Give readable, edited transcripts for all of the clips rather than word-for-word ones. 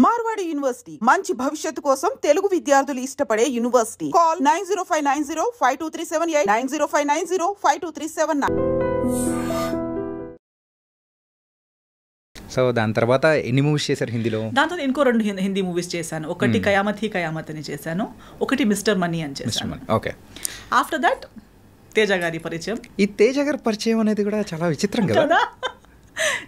Marwadi university మంచి భవిష్యత్తు కోసం తెలుగు విద్యార్థులు ఇష్టపడే యూనివర్సిటీ. కాల్ 9059052378 9059052379. సో దాని తర్వాత ఎన్ని మూవీస్ చేశారు హిందీలో? దాంతో ఇంకో 2 హిందీ మూవీస్ చేశాను. ఒకటి కయామత్ హీ కయామత్ అని చేశాను, ఒకటి మిస్టర్ మనీ అని చేశాను. ఓకే. ఆఫ్టర్ దట్ తేజ గారి పరిచయం. ఈ తేజ గారి పరిచయం అనేది కూడా చాలా విచిత్రం కదా.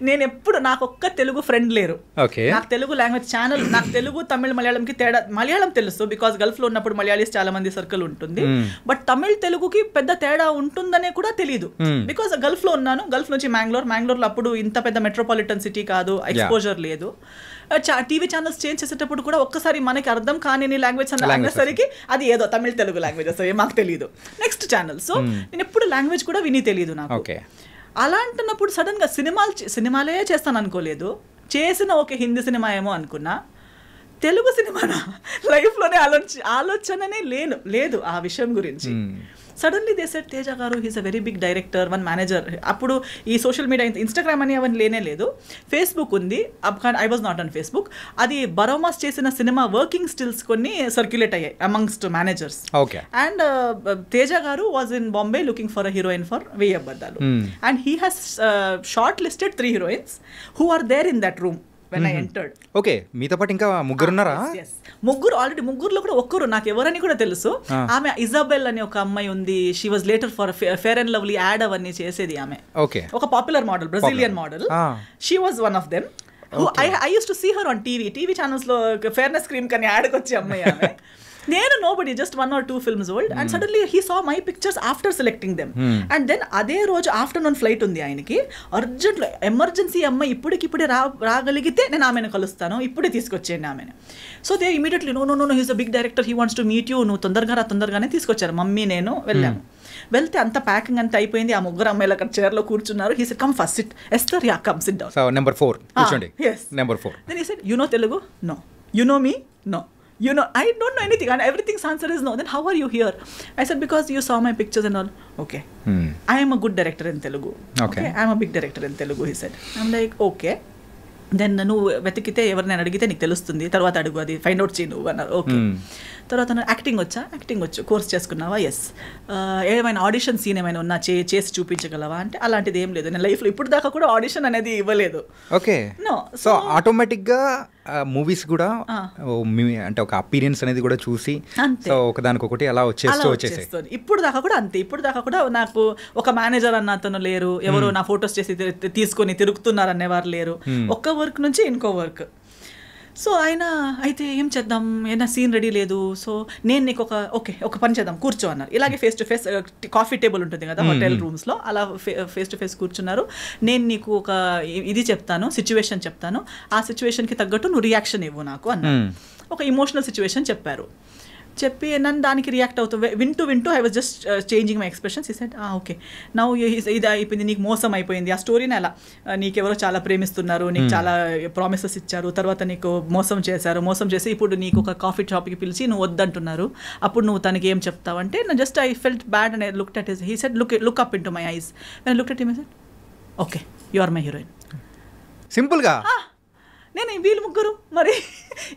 నేను ఎప్పుడు నాకు ఒక్క తెలుగు ఫ్రెండ్ లేరు. ఓకే. నాకు తెలుగు లాంగ్వేజ్ ఛానల్, నాకు తెలుగు తమిళ మలయాళంకి తేడా. మలయాళం తెలుసు బికాస్ గల్ఫ్ లో ఉన్నప్పుడు మలయాళీస్ చాలా మంది సర్కిల్ ఉంటుంది. బట్ తమిళ్ తెలుగుకి పెద్ద తేడా ఉంటుందనే కూడా తెలియదు బికాస్ గల్ఫ్ లో ఉన్నాను. గల్ఫ్ నుంచి మ్యాంగ్లూర్లో అప్పుడు ఇంత పెద్ద మెట్రోపాలిటన్ సిటీ కాదు, ఎక్స్పోజర్ లేదు. టీవీ ఛానల్స్ చేంజ్ చేసేటప్పుడు కూడా ఒక్కసారి మనకి అర్థం కాని లాంగ్వేజ్ అనేసరికి అది ఏదో తమిళ తెలుగు లాంగ్వేజ్ వస్తుంది, మాకు తెలియదు. Next channel. సో నేను ఎప్పుడు లాంగ్వేజ్ కూడా విని తెలియదు నాకు. అలా అంటున్నప్పుడు సడన్ గా సినిమాలే చేస్తాను అనుకోలేదు. చేసిన ఒక హిందీ సినిమా ఏమో అనుకున్నా, తెలుగు సినిమానా లైఫ్లోనే ఆలోచననే లేదు ఆ విషయం గురించి. Suddenly they said Teja garu he's a very big director, one manager. అప్పుడు ఈ సోషల్ మీడియా ఇన్స్టాగ్రామ్ అని అవన్నీ లేనే లేదు, ఫేస్బుక్ ఉంది. I was not on Facebook. అది బరోమాస్ చేసిన సినిమా వర్కింగ్ స్టిల్స్ కొన్ని సర్క్యులేట్ అయ్యాయి amongst managers. And Teja garu was in Bombay looking for a heroine for వెయ్యి అబద్ధాలు. And he has short listed 3 heroines who are there in that room when I entered. Okay. మీతో పాటు ఇంకా ముగ్గురున్నారా? Already ముగ్గురులో కూడా ఒక్కరు నాకు ఎవరని కూడా తెలుసు. ఆమె ఇజాబెల్ అని ఒక అమ్మాయి ఉంది. She was later for fair and lovely ad అవన్నీ చేసేది ఆమె. ఒక popular model, Brazilian model. She was one of them. I used to see her on TV channels లో ఫేర్నెస్ క్రీమ్ కని యాడ్కి వచ్చే అమ్మాయి ఆమె. నేను nobody, just 1 or 2 films old. And suddenly he saw my pictures after selecting them. And then అదే రోజు afternoon flight ఉంది ఆయనకి. అర్జెంట్లో ఎమర్జెన్సీ అమ్మాయి ఇప్పుడే రాగలిగితే నేను ఆమెను కలుస్తాను, ఇప్పుడే తీసుకొచ్చేయండి ఆమెను. So they immediately know he's a big director, he wants to meet you, నువ్వు తొందరగానే తీసుకొచ్చారు. మమ్మీ నేను వెళ్ళాము. వెళ్తే అంత ప్యాకింగ్ అంతా అయిపోయింది. ఆ ముగ్గురు అమ్మాయిలు అక్కడ చైర్లో కూర్చున్నారు. He said come first SIT. Esther yeah come SIT down. So number 4 కూర్చోండి. yes, number 4. then he said you know Telugu? No. You know me? No. You know, I don't know anything, and everything's answer is no. Then how are you here? I said because you saw my pictures and all. Okay. I am a good director in Telugu. Okay. I am a big director in Telugu, he said. I'm like, okay. Then నువ్వు వెతికితే ఎవరినైనా అడిగితే నీకు తెలుస్తుంది, తర్వాత అడుగు, అది find out చేయి నువ్వు అన్నారు. ఓకే. తర్వాత యాక్టింగ్ వచ్చు, కోర్స్ చేసుకున్నావా? ఎస్. ఏమైనా ఆడిషన్ సీన్ ఏమైనా ఉన్నా చేసి చూపించగలవా అంటే అలాంటిది ఏం లేదు. నేను లైఫ్లో ఇప్పుడు దాకా కూడా ఆడిషన్ అనేది ఇవ్వలేదు. ఓకే. నో. సో ఆటోమేటిక్గా మూవీస్ కూడా అంటే ఒక అపీరియన్స్ అనేది కూడా చూసి సో ఒకదానికొకటి అలా వచ్చేస్తుంది. ఇప్పుడు దాకా కూడా అంతే. ఇప్పుడు దాకా కూడా నాకు ఒక మేనేజర్ అన్న అతను లేరు, ఎవరో నా ఫొటోస్ చేసి తీసుకొని తిరుగుతున్నారు అనేవారు లేరు. ఒక్క వర్క్ నుంచి ఇంకో వర్క్. సో ఆయన అయితే ఏం చేద్దాం, ఏదైనా సీన్ రెడీ లేదు. సో నేను నీకు ఒక పని చేద్దాం, కూర్చో అన్నారు. ఇలాగే face to face coffee table ఉంటుంది కదా హోటల్ రూమ్స్లో, అలా ఫేస్ టు ఫేస్ కూర్చున్నారు. నేను నీకు ఒక ఇది చెప్తాను, సిచ్యువేషన్ చెప్తాను, ఆ సిచ్యువేషన్కి తగ్గట్టు నువ్వు రియాక్షన్ ఇవ్వు నాకు అన్నారు. ఒక ఇమోషనల్ సిచ్యువేషన్ చెప్పి నన్ను దానికి రియాక్ట్ అవుతూ వింటూ I was just changing my expressions. ఈ సెడ్ ఓకే నౌ ఇది అయిపోయింది, నీకు మోసం అయిపోయింది. ఆ స్టోరీని అలా నీకెవరో చాలా ప్రేమిస్తున్నారు, నీకు చాలా ప్రామిసెస్ ఇచ్చారు, తర్వాత నీకు మోసం చేసి ఇప్పుడు నీకు ఒక కాఫీ షాప్కి పిలిచి నువ్వు వద్దంటున్నారు, అప్పుడు నువ్వు తనకి ఏం చెప్తావు అంటే just I felt bad and I looked at his. He said look up into my eyes. When I looked at him I said okay you are my heroine. సింపుల్గా. నేను వీళ్ళు ముగ్గురు మరి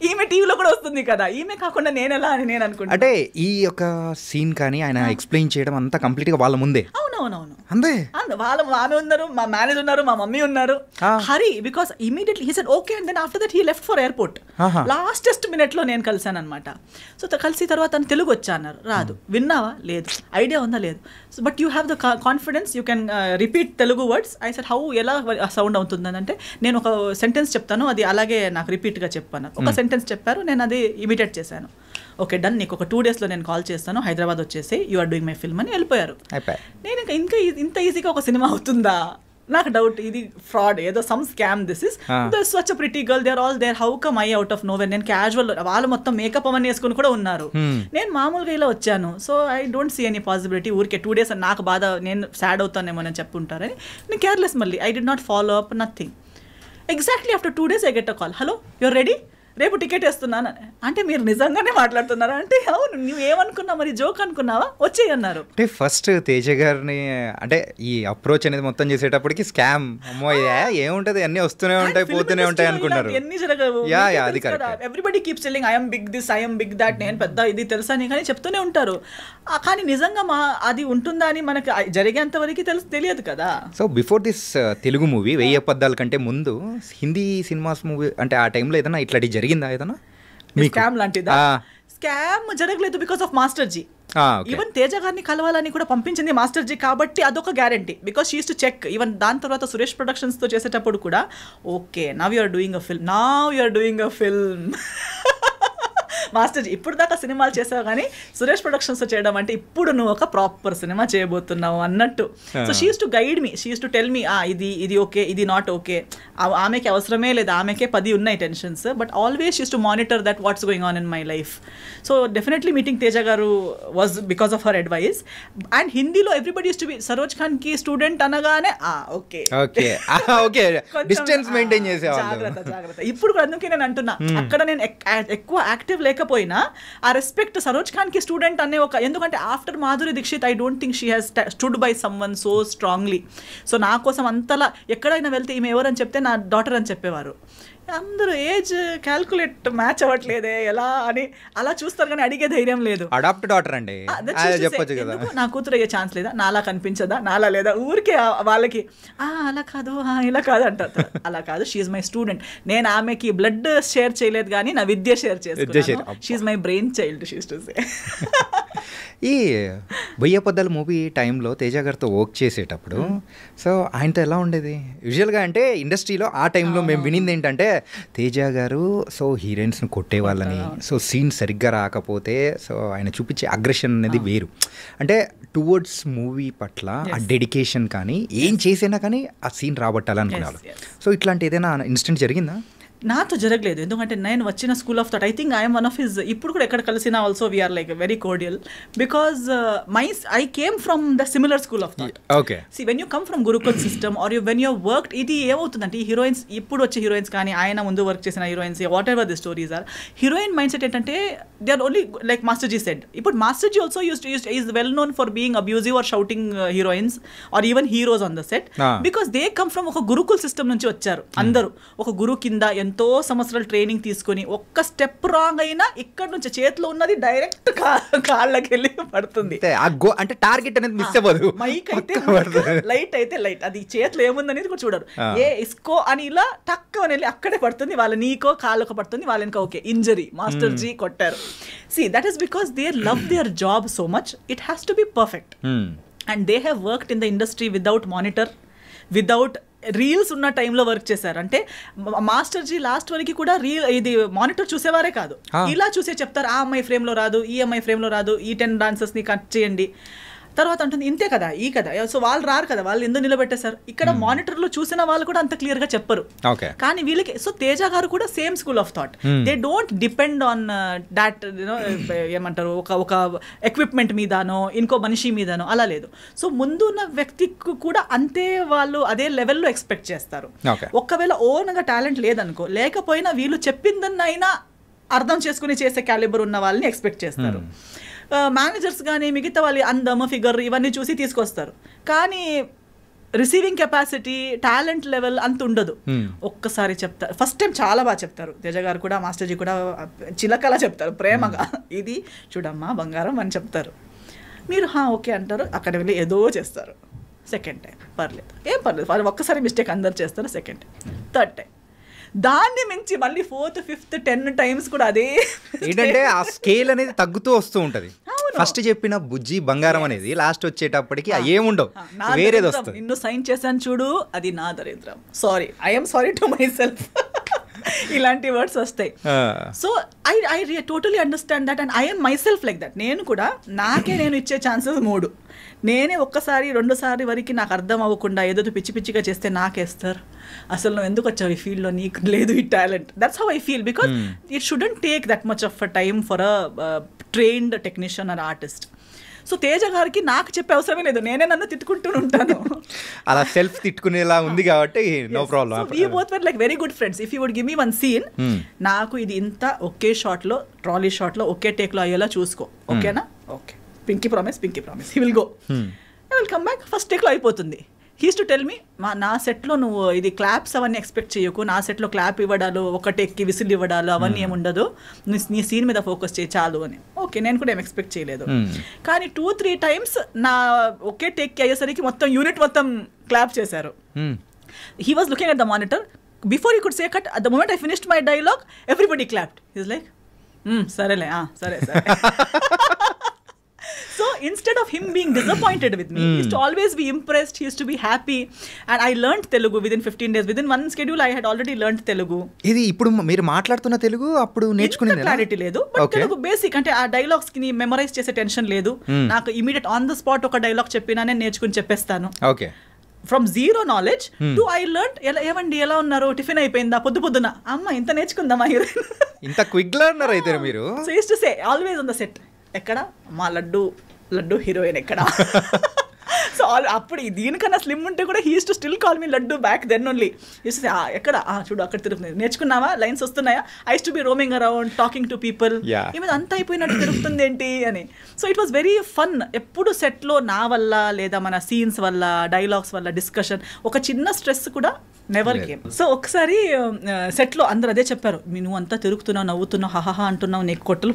ఈమె టీవీలో కూడా వస్తుంది కదా, ఈమె కాకుండా నేను ఎలా అని నేను అనుకుంటా. అంటే ఈ యొక్క సీన్ కానీ ఆయన ఎక్స్ప్లెయిన్ చేయడం అంతా కంప్లీట్ గా వాళ్ళ ముందే. అవునవునవును అంతే. ఆమె ఉన్నారు, మా మేనేజర్ ఉన్నారు, మా మమ్మీ ఉన్నారు. Hari because immediately he said okay and then after that he left for airport. Lastest మినిట్లో నేను కలిసాను అనమాట. సో కలిసి తర్వాత తను తెలుగు వచ్చా అన్నారు. రాదు. విన్నావా? లేదు. ఐడియా ఉందా? లేదు. So but you have the confidence, you can repeat Telugu words. I said how, ఎలా సౌండ్ అవుతుందని అంటే నేను ఒక సెంటెన్స్ చెప్తాను, అది అలాగే నాకు రిపీట్గా చెప్పాను. ఒక సెంటెన్స్ చెప్పారు, నేను అది ఇమిటేట్ చేశాను. ఓకే డన్, నీకు ఒక 2 daysలో నేను కాల్ చేస్తాను, హైదరాబాద్ వచ్చేసి you are doing my film అని వెళ్ళిపోయారు. నేను ఇంకా ఇంత ఈజీగా ఒక సినిమా అవుతుందా నాకు డౌట్. ఇది ఫ్రాడ్, ఏదో some scam. This is such a pretty girl, they are all there, how come I out of nowhere. నేను క్యాజువల్, వాళ్ళు మొత్తం మేకప్ అవన్నీ వేసుకుని కూడా ఉన్నారు, నేను మామూలుగా ఇలా వచ్చాను. So I don't see any possibility. ఊరికే 2 days నాకు బాధ, నేను సాడ్ అవుతానేమో అని చెప్పుంటారని నేను కేర్లెస్. మళ్ళీ I did not follow up, nothing. Exactly after 2 days I get a call. Hello, you're ready? రేపు టికెట్ వేస్తున్నాను అంటే మీరు నిజంగానే మాట్లాడుతున్నారా అంటే అవును నువ్వు ఏమనుకున్నావు మరి జోక్ అనుకున్నావా వచ్చేయి అన్నారు. అంటే ఫస్ట్ తేజ గారిని అంటే ఈ అప్రోచ్ అనేది మొత్తం చేసేటప్పటికి స్కామ్ అమ్మో ఏముంటది అన్ని వస్తూనే ఉంటాయి పోతూనే ఉంటాయి అనుకున్నారు. ఎన్ని జరగవు అది correct. Everybody keep selling I'm big this I'm big that నేను పెద్ద ఇది తెలుసా అని కానీ చెప్తూనే ఉంటారు. కానీ నిజంగా అది ఉంటుందా అని మనకు జరిగేంత వరకు తెలియదు కదా. So before this Telugu movie 1000 అబద్ధాల కంటే ముందు హిందీ సినిమాస్ మూవీ అంటే ఆ టైంలో ఏదైనా ఇట్లాంటి జరిగిందా ఏదైనా స్కామ్ లాంటిదా? స్కామ్ జరగలేదు because of master ji. Even Teja గారిని కలవాలని కూడా పంపించింది మాస్టర్ జీ కాబట్టి అదొక guarantee because she use to check. Even దాని తర్వాత సురేష్ ప్రొడక్షన్స్ తో చేసేటప్పుడు కూడా okay now you are doing a film master ji ఇప్పుడు దాకా సినిమాలు చేసావు కానీ సురేష్ ప్రొడక్షన్స్ తో చేయడం అంటే ఇప్పుడు నువ్వు ఒక ప్రాపర్ సినిమా చేయబోతున్నావు అన్నట్టు. So she use to guide me, she use to tell me ఇది ఓకే ఇది నాట్ ఓకే. ఆమెకి అవసరమే లేదు, ఆమెకే 10 ఉన్నాయి tensions, but always use to monitor that what's going on in my life. So definitely meeting Teja garu was because of her advice. And హిందీలో everybody use to be Saroj Khan కి student అనగానే ఓకే డిస్టెన్స్ మెయింటైన్ చేసేవాళ్ళు. జాగ్రత్త. ఇప్పుడు కూడా అందుకే నేను అంటున్నా అక్కడ నేను ఎక్కువ యాక్టివ్ లేకపోయినా ఆ రెస్పెక్ట్ సరోజ్ ఖాన్ కి స్టూడెంట్ అనే ఒక, ఎందుకంటే after Madhuri Dikshit I don't think she has stood by someone so strongly. So నా కోసం అంతలా ఎక్కడైనా వెళ్తే ఈమె ఎవరని చెప్తే నా డాటర్ అని చెప్పేవారు. అందరూ ఏజ్ క్యాల్కులేట్ మ్యాచ్ అవ్వట్లేదే ఎలా అని అలా చూస్తారు కానీ అడిగే ధైర్యం లేదు. అడాప్ట్ డాటర్ అండి చెప్పొచ్చు కదా, నా కూతురు అయ్యే ఛాన్స్ లేదా, నాలా కనిపించదా, నాలా లేదా, ఊరికే వాళ్ళకి అలా కాదు ఇలా కాదు అంటారు. అలా కాదు, షీఈ్ మై స్టూడెంట్. నేను ఆమెకి బ్లడ్ షేర్ చేయలేదు కానీ నా విద్య షేర్ చేసుకున్నాను. She's my brain child she's to say. ఈ 1000 అబద్ధాల మూవీ టైంలో తేజ గారితో వర్క్ చేసేటప్పుడు సో ఆయనతో ఎలా ఉండేది? యూజువల్గా అంటే ఇండస్ట్రీలో ఆ టైంలో మేము వినింది ఏంటంటే తేజ గారు సో హీరోయిన్స్ని కొట్టేవాళ్ళని, సో సీన్ సరిగ్గా రాకపోతే సో ఆయన చూపించే అగ్రెషన్ అనేది వేరు. అంటే టువర్డ్స్ మూవీ పట్ల ఆ డెడికేషన్ కానీ ఏం చేసినా కానీ ఆ సీన్ రాబట్టాలనుకున్నారు. సో ఇట్లాంటి ఏదైనా ఇన్సిడెంట్ జరిగిందా? నాతో జరగలేదు, ఎందుకంటే నేను వచ్చిన school of thought I think I'm one of his, ఇప్పుడు కూడా ఎక్కడ కలిసినా also we're like very cordial because I came from the similar school of thought. Okay, see when you come from gurukul system are you when you worked, ఇది ఏమవుతుందంటే ఈ heroines ఇప్పుడు వచ్చే heroines కానీ ఆయన ముందు వర్క్ చేసిన heroines whatever the stories are, heroine mindset ఏంటంటే they are only like master ji said. ఇప్పుడు master ji also is well known for being abusive or shouting heroines or even heroes on the set because they come from ఒక gurukul system నుంచి వచ్చారు. అందరూ ఒక గురు కింద ఎంతో సంవత్సరాలు ట్రైనింగ్ తీసుకుని ఒక్క స్టెప్ రాంగ్ అయినా ఇక్కడ నుంచి చేతిలో ఉన్నది డైరెక్ట్ కాళ్ళకి వెళ్ళి పడుతుంది. అంటే టార్గెట్ అనేది మిస్ అవ్వదు. మైక్ అయితే లైట్ అయితే లైట్, అది చేతిలో ఏముందనేది కూడా చూడరు. ఇస్కో అని ఇలా టక్ అని వెళ్ళి అక్కడే పడుతుంది, వాళ్ళ నీకో కాళ్ళకు పడుతుంది, వాళ్ళ ఇంకా ఓకే ఇంజరీ మాస్టర్ జీ కొట్టారు. See, that is because they love their job so much. It has to be perfect. And they have worked in the industry without monitor, without reels ఉన్న టైంలో వర్క్ చేశారు. అంటే master G last వరకు కూడా ఇది monitor చూసేవారే కాదు, ఇలా చూసే చెప్తారు ఆ అమ్మాయి ఫ్రేమ్లో రాదు, ఈ అమ్మాయి ఫ్రేమ్లో రాదు, ఈ 10 డాన్సర్స్ని కట్ చేయండి. తర్వాత అంటుంది ఇంతే కదా ఈ కదా, సో వాళ్ళు రారు కదా, వాళ్ళు ఎందుకు నిలబెట్టేశారు. ఇక్కడ మానిటర్లో చూసిన వాళ్ళు కూడా అంత క్లియర్గా చెప్పరు. కానీ వీళ్ళకి సో తేజ గారు కూడా same school of thought. They don't depend on that ఏమంటారు ఒక ఎక్విప్మెంట్ మీదనో ఇంకో మనిషి మీదనో, అలా లేదు. సో ముందున్న వ్యక్తికి కూడా అంతే వాళ్ళు అదే లెవెల్లో ఎక్స్పెక్ట్ చేస్తారు. ఒకవేళ ఓన్గా టాలెంట్ లేదనుకో, లేకపోయినా వీళ్ళు చెప్పిందన్నైనా అర్థం చేసుకుని చేసే క్యాలిబర్ ఉన్న వాళ్ళని ఎక్స్పెక్ట్ చేస్తారు. మేనేజర్స్ కానీ మిగతా వాళ్ళు అందమ ఫిగర్ ఇవన్నీ చూసి తీసుకొస్తారు, కానీ రిసీవింగ్ కెపాసిటీ టాలెంట్ లెవెల్ అంత ఉండదు. ఒక్కసారి చెప్తారు, ఫస్ట్ టైం చాలా బాగా చెప్తారు. తేజ గారు కూడా మాస్టర్ జీ కూడా చిలకలా చెప్తారు ప్రేమగా, ఇది చూడమ్మా బంగారం అని చెప్తారు. మీరు ఓకే అంటారు, అక్కడ వెళ్ళి ఏదో చేస్తారు. సెకండ్ టైం పర్లేదు, ఏం పర్లేదు, వాళ్ళు ఒక్కసారి మిస్టేక్ అందరు చేస్తారు. సెకండ్ టైం, థర్డ్ టైం, దాన్ని మించి మళ్ళీ 4th 5th 10 times కూడా అదే ఏంటంటే ఆ స్కేల్ అనేది తగ్గుతూ వస్తూ ఉంటది. ఫస్ట్ చెప్పిన బుజ్జి బంగారం అనేది లాస్ట్ వచ్చేటప్పటికి ఏముండవు, వేరేది వస్తుంది. నిన్ను సైన్ చేశాను చూడు, అది నా దరిద్రం, sorry I'm sorry to my self, ఇలాంటి వర్డ్స్ వస్తాయి. So I totally understand that and I'm my self like that. నేను కూడా నేను ఇచ్చే ఛాన్సెస్ 3, నేనే ఒక్కసారి 2 సారి వరకు నాకు అర్థం అవ్వకుండా ఏదో పిచ్చి పిచ్చిగా చేస్తే నాకేస్తారు, అసలు నువ్వు ఎందుకు వచ్చావు ఈ ఫీల్డ్లో, నీకు లేదు ఈ talent. That's how I feel because it shouldn't take that much of a time for a trained technician are artist. So Teja గారికి నాకు చెప్పే అవసరమే లేదు, నేనే నన్ను తిట్టుకుంటూ ఉంటాను. అలా సెల్ఫ్ తిట్టుకునేలా ఉంది కాబట్టి no problem. We both were like very good friends. If you would give me one scene, నాకు ఇది ఇంత ఒకే షాట్ లో ట్రాలీ షాట్ లో ఒకే టేక్ లో అయ్యేలా చూసుకో, ఓకేనా? Okay, pinky promise, he will go, I will come back, first take లో అయిపోతుంది. హీస్ టు టెల్ మీ, నా సెట్లో నువ్వు ఇది క్లాప్స్ అవన్నీ ఎక్స్పెక్ట్ చేయకు, నా సెట్లో క్లాప్ ఇవ్వడాలు, ఒక టెక్కి విసిల్ ఇవ్వడాలు అవన్నీ ఏముండదు, నీ సీన్ మీద ఫోకస్ చేయి చాలు అని. ఓకే, నేను కూడా ఏం ఎక్స్పెక్ట్ చేయలేదు. కానీ 2-3 times నా ఒకే టెక్కి అయ్యేసరికి మొత్తం యూనిట్ మొత్తం క్లాప్ చేశారు. He was looking at the monitor, before you could say cut, at the moment I finished my dialogue everybody clapped. He's like సరేలే, సరే. So instead of him being disappointed with me, he used to always be impressed, he used to be happy, and I learned Telugu within 15 days. Within one schedule I had already learned Telugu. ఇది ఇప్పుడు మీరు మాట్లాడుతున్న తెలుగు అప్పుడు నేర్చుకునేది clarity లేదు, but Telugu basic అంటే ఆ dialogues కి మెమరైజ్ చేసే టెన్షన్ లేదు నాకు. ఇమీడియట్ ఆన్ ద స్పాట్ ఒక డైలాగ్ చెప్పినా నేను నేర్చుకుని చెప్పేస్తాను. Okay, from zero knowledge to I learn. ఏమండి ఎలా ఉన్నారు, టిఫిన్ అయిపోయిందా, పొద్దున అమ్మ ఇంత నేర్చుకుందామా హీరోయిన్, ఇంత క్విక్ లెర్నర్ అయితే మీరు. So used to say always on the set, ఎక్కడ మా లడ్డు హీరోయిన్ ఎక్కడ. సో అప్పుడు దీనికన్నా స్లిమ్ ఉంటే కూడా he used to still call me Laddu back then only. Used to say ఎక్కడ, చూడు అక్కడ తిరుగుతుంది, నేర్చుకున్నావా, లైన్స్ వస్తున్నాయా, I used to be roaming around talking to people, ఈమె అంత అయిపోయినట్టు తిరుగుతుంది ఏంటి అని. So it was very fun. ఎప్పుడు సెట్లో నా వల్ల లేదా మన సీన్స్ వల్ల డైలాగ్స్ వల్ల డిస్కషన్ ఒక చిన్న స్ట్రెస్ కూడా నెవర్ కేమ్. సో ఒకసారి సెట్లో అందరు అదే చెప్పారు, నువ్వు అంతా తిరుగుతున్నావు, నవ్వుతున్నావు, హహహా అంటున్నావు, నీకు కొట్టలు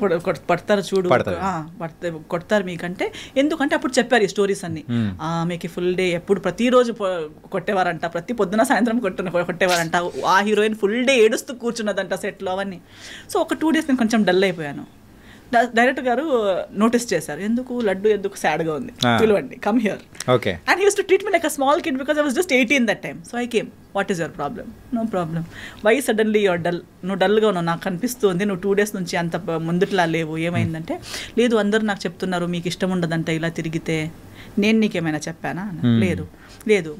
పడతారు చూడు, కొడతారు మీకంటే. ఎందుకంటే అప్పుడు చెప్పారు ఈ స్టోరీస్ అన్ని. మీకు ఫుల్ డే ఎప్పుడు ప్రతిరోజు కొట్టేవారంట, ప్రతి పొద్దున సాయంత్రం కొట్టేవారంట, ఆ హీరోయిన్ ఫుల్ డే ఏడుస్తూ కూర్చున్నదంట సెట్లో అవన్నీ. సో ఒక 2 days నేను కొంచెం డల్ అయిపోయాను. డైరెక్టర్ గారు నోటీస్ చేశారు, లడ్డు సాడ్గా ఉంది, పిలవండి, come here. Okay, and he used to treat me like a small kid because I was just 18 that time. So I came, what is your problem? No problem. Why suddenly your dull? నువ్వు డల్గా ఉన్నావు, నాకు కనిపిస్తుంది, నువ్వు 2 days నుంచి అంత ముందుట్లా లేవు, ఏమైందంటే, లేదు అందరూ నాకు చెప్తున్నారు మీకు ఇష్టం ఉండదంట ఇలా తిరిగితే, నేను నీకేమైనా చెప్పానా? లేదు.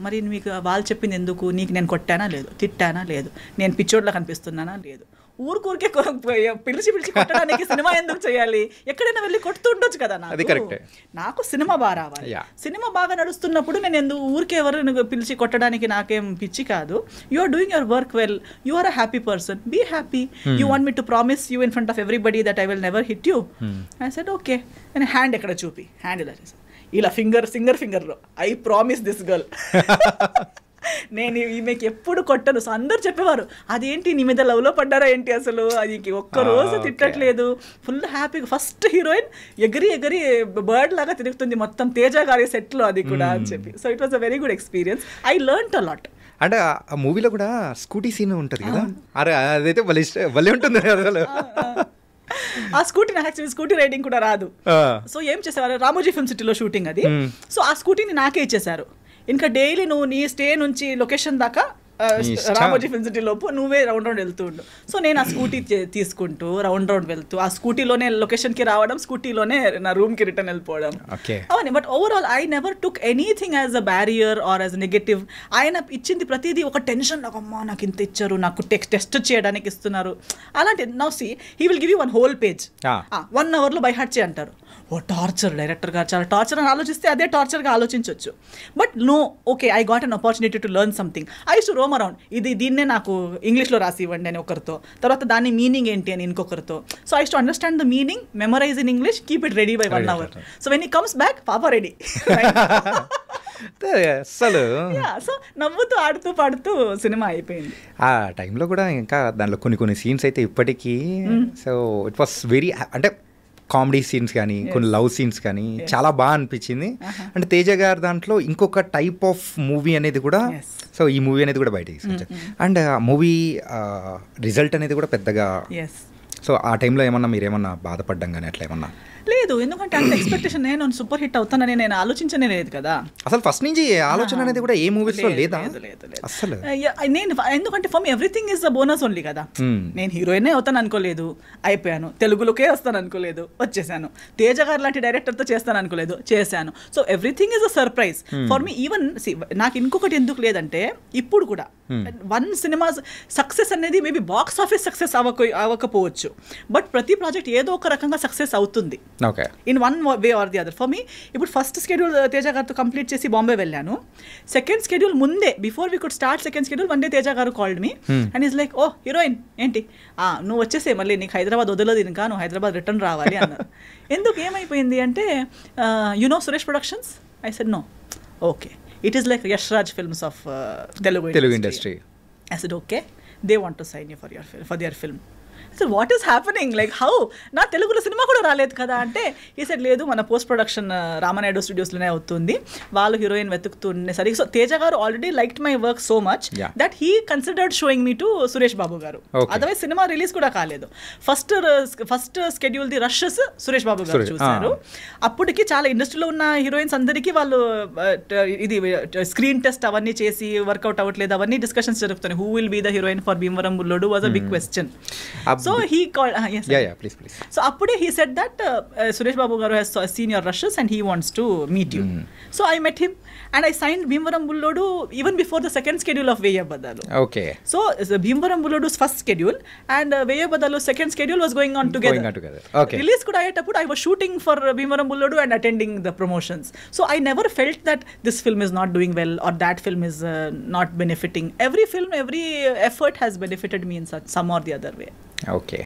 మరి మీకు వాళ్ళు చెప్పింది ఎందుకు? నీకు నేను కొట్టానా? లేదు. తిట్టానా? లేదు. నేను పిచ్చోడ్లా కనిపిస్తున్నానా? లేదు. ఊరికే పిలిచి కొట్టడానికి సినిమా ఎందుకు చేయాలి? ఎక్కడైనా వెళ్ళి కొడుతూ ఉండొచ్చు కదా. నాకు సినిమా బాగా రావాలి. సినిమా బాగా నడుస్తున్నప్పుడు నేను ఎందుకు ఊరికే ఎవరు పిలిచి కొట్టడానికి నాకేం పిచ్చి కాదు. You are doing your work well, you are a happy person, be happy. You want me to promise you in front of everybody that I will never hit you. I said okay. నేను hand ఎక్కడ చూపి, hand ఇలా చేశాను, ఇలా ఫింగర్లో I promise this girl, నేను ఈమెకి ఎప్పుడు కొట్టను. సో అందరు చెప్పేవారు, అదేంటి నీ మీద లవ్లో పడ్డారా ఏంటి, అసలు అది ఒక్కరోజు తిట్టట్లేదు, ఫుల్ హ్యాపీగా. ఫస్ట్ హీరోయిన్ ఎగిరి బర్డ్ లాగా తిరుగుతుంది మొత్తం తేజ గారి సెట్లో, అది కూడా అని చెప్పి. So it was a very good experience. I learned a lot. అంటే ఆ మూవీలో కూడా స్కూటీ సీన్ ఉంటుంది కదా, అరే అదైతే భలే ఉంటుంది అసలు. ఆ స్కూటీ నాకు యాక్చువల్లీ స్కూటీ రైడింగ్ కూడా రాదు. సో ఏం చేసేవారు, రామోజీ ఫిల్మ్ సిటీలో షూటింగ్ అది. సో ఆ స్కూటీని నాకే ఇచ్చేసారు. ఇంకా డైలీ నువ్వు నీ స్టే నుంచి లొకేషన్ దాకా రామోజీ ఫిల్మ్ సిటీ లోపు నువ్వే రౌండ్ వెళ్తూ ఉండు. సో నేను ఆ స్కూటీ తీసుకుంటూ రౌండ్ వెళ్తూ ఆ స్కూటీలోనే లొకేషన్కి రావడం, స్కూటీలోనే నా రూమ్కి రిటర్న్ వెళ్ళిపోవడం అవన్నీ. But overall I never took anything as a barrier or as negative. ఆయన ఇచ్చింది ప్రతిదీ ఒక టెన్షన్, అమ్మా నాకు ఇంత ఇచ్చారు, నాకు టెస్ట్ చేయడానికి ఇస్తున్నారు అలాంటి. Now see he will give you 1 whole page, 1 hourలో బై హార్ట్ చేయి అంటారు. ఓ టార్చర్, డైరెక్టర్ గారు చాలా టార్చర్ అని ఆలోచిస్తే అదే టార్చర్గా ఆలోచించవచ్చు. But no, okay, I got an opportunity to learn something. I use to roam around, దీన్నే నాకు ఇంగ్లీష్లో రాసి ఇవ్వండి అని ఒకరితో, తర్వాత దాని మీనింగ్ ఏంటి అని ఇంకొకరితో. So I use to understand the meaning, memorise in English, keep it ready by 1 hour. So when he comes back, పాపా రెడీ. అసలు సో నవ్వుతూ ఆడుతూ పాడుతూ సినిమా అయిపోయింది. ఆ టైంలో కూడా ఇంకా దాంట్లో కొన్ని సీన్స్ అయితే ఇప్పటికీ, సో ఇట్ వాస్ వెరీ, అంటే కామెడీ సీన్స్ కానీ కొన్ని లవ్ సీన్స్ కానీ చాలా బాగా అనిపించింది. అంటే తేజ గారు దాంట్లో ఇంకొక టైప్ ఆఫ్ మూవీ అనేది కూడా, సో ఈ మూవీ అనేది కూడా బయటకి తీసుకొచ్చారు. అండ్ ఆ మూవీ రిజల్ట్ అనేది కూడా పెద్దగా, సో ఆ టైంలో ఏమన్నా మీరేమన్నా బాధపడ్డం కానీ అట్లా ఏమన్నా? లేదు, ఎందుకంటే అంత ఎక్స్పెక్టేషన్, నేను సూపర్ హిట్ అవుతానని నేను ఆలోచించనే లేదు కదా అసలు. ఫస్ట్ నుంచి ఆలోచన అనేది కూడా ఏ మూవీస్లో లేదా అసలు. నేను ఎందుకంటే for me everything is the bonus only కదా. నేను హీరోయినే అవుతాను అనుకోలేదు, అయిపోయాను. తెలుగులోకే వస్తాను అనుకోలేదు, వచ్చేసాను. తేజ గారు లాంటి డైరెక్టర్తో చేస్తాను అనుకోలేదు, చేశాను. So everything is a surprise for me. Even నాకు ఇంకొకటి ఎందుకు లేదంటే, ఇప్పుడు కూడా 1 సినిమా సక్సెస్ అనేది మేబీ బాక్స్ ఆఫీస్ సక్సెస్ అవ్వకపోవచ్చు, బట్ ప్రతి ప్రాజెక్ట్ ఏదో ఒక రకంగా సక్సెస్ అవుతుంది. Okay. In one way or the other. For me ఇప్పుడు ఫస్ట్ స్కెడ్యూల్ తేజ గారితో కంప్లీట్ చేసి బాంబే వెళ్ళాను. సెకండ్ స్కెడ్యూల్ ముందే before we could start second schedule one day Teja garu called me and is like, oh heroine ఏంటి నువ్వు వచ్చేసే, మళ్ళీ నీకు హైదరాబాద్ వదలదు ఇంకా, నువ్వు హైదరాబాద్ రిటర్న్ రావాలి అన్నారు. ఎందుకు ఏమైపోయింది అంటే, Suresh Productions? I said no. Okay, it is like Yash Raj films of Telugu industry. I said, okay, they want to sign you for their film. I said, what is happening? Like, how? నా తెలుగులో cinema కూడా రాలేదు కదా అంటే, ఈ said లేదు, మన post production Ramanaidu స్టూడియోస్లోనే అవుతుంది, వాళ్ళు heroine వెతుకుతుండేసరికి. So Teja garu already liked my work so much that he considered showing me to Suresh Babu garu. Otherwise cinema release కూడా కాలేదు. First schedule the rushes Suresh Babu garu చూశారు. అప్పటికి చాలా ఇండస్ట్రీలో ఉన్న హీరోయిన్స్ అందరికీ వాళ్ళు ఇది స్క్రీన్ టెస్ట్ అవన్నీ చేసి వర్కౌట్ అవ్వట్లేదు, అవన్నీ డిస్కషన్స్ జరుగుతున్నాయి. Who will be the heroine for Bheemavaram Bullodu was a big question. So he called, yes. Yeah, please. So appude he said that Suresh Babu garu has seen your rushes and he wants to meet you. So I met him and I signed Bhimvaram Bullodu even before the second schedule of Veya Badalu. Okay. So Bhimvaram Bullodu's first schedule and Veya Badalu's second schedule was going on together. Okay. Release kuda ayetappudu I was shooting for Bhimvaram Bullodu and attending the promotions. So I never felt that this film is not doing well or that film is not benefiting. Every film, every effort has benefited me in some or the other way. Okay.